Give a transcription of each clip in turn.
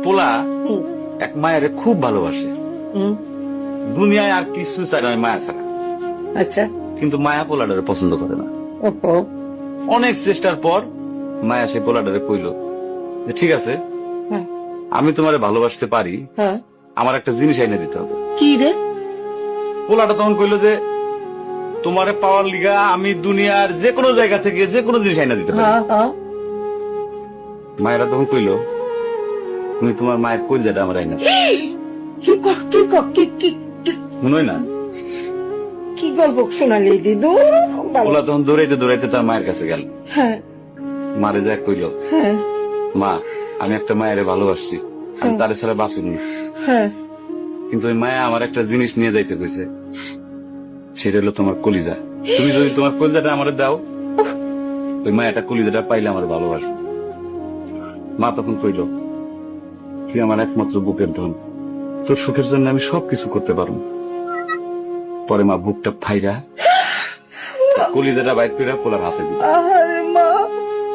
পোলা এক মায়ের খুব ভালোবাসে, দুনিয়ায় আর কিছু চায় না মায়া ছাড়া। আচ্ছা। কিন্তু মায়া পোলাডারে পছন্দ করে না। ওহো। অনেক চেষ্টার পর মায়া সে পোলাডারে কইল যে ঠিক আছে, হ্যাঁ। আমি তোমারে ভালোবাসতে পারি, হ্যাঁ। আমার একটা জিনিস এনে দিতে হবে। কি রে? পোলাটা তখন কইল যে তোমারে পাওয়ার লিগা আমি দুনিয়ার যে কোনো জায়গা থেকে যে কোনো জিনিস এনে দিতে পারি। হ্যাঁ হ্যাঁ। মায়েরা তখন কইল তুমি তোমার মায়ের কইলজাটা আমার আইনা। কি ক- কি ক- কি কি কি- মনে হয় না? কি গল্প শোনালি দিদু? পোলা তখন দৌড়াইতে দৌড়াইতে তার মায়ের কাছে গেল, হ্যাঁ মারে যায় কইল হ্যাঁ মা আমি একটা মায়ের ভালোবাসছি, আমি তারে ছাড়া বাঁচুন না। হ্যাঁ। কিন্তু ওই মায়া আমার একটা জিনিস নিয়ে যাইতে কইছে, সেটা হলো তোমার কলিজা। তুমি যদি তোমার কলিজাটা আমারে দাও, ওই মায়াটা কলিজাটা পাইলে আমার ভালোবাসবে। মা তখন কইল তুই আমার একমাত্র বুকের ধন, তোর সুখের জন্য আমি সবকিছু করতে পারবো। পরে মা বুকটা ফাইরা কলিজাটা বাইর করে পোলার হাতে দিল। আহারে মা।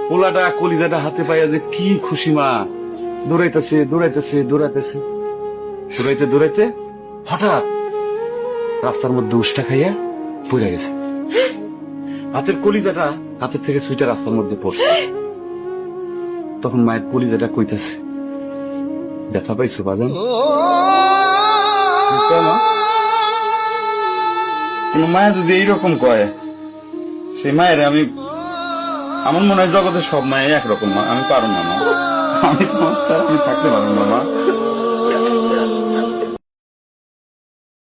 পোলাটা কলিজাটা হাতে পাইয়া যে কি খুশি, মা দৌড়াইতেছে দৌড়াইতেছে দৌড়াইতেছে, দৌড়াইতে দৌড়াইতে হঠাৎ রাস্তার মধ্যে উষ্টা খাইয়া পড়ে গেছে। হাতের কলিজাটা হাতের থেকে সুইটা রাস্তার মধ্যে পড়ছে। তখন মায়ের কলিজাটা কইতাছে ব্যথা পাইছো বাজান? কিন্তু মায়া যদি এইরকম কয়, সেই মায়ের আমি, আমার মনে হয় জগতের সব মায়ে একরকম। মা আমি পারো না, মা আমি তোমার ছাড়া আমি থাকতে পারবো না মা।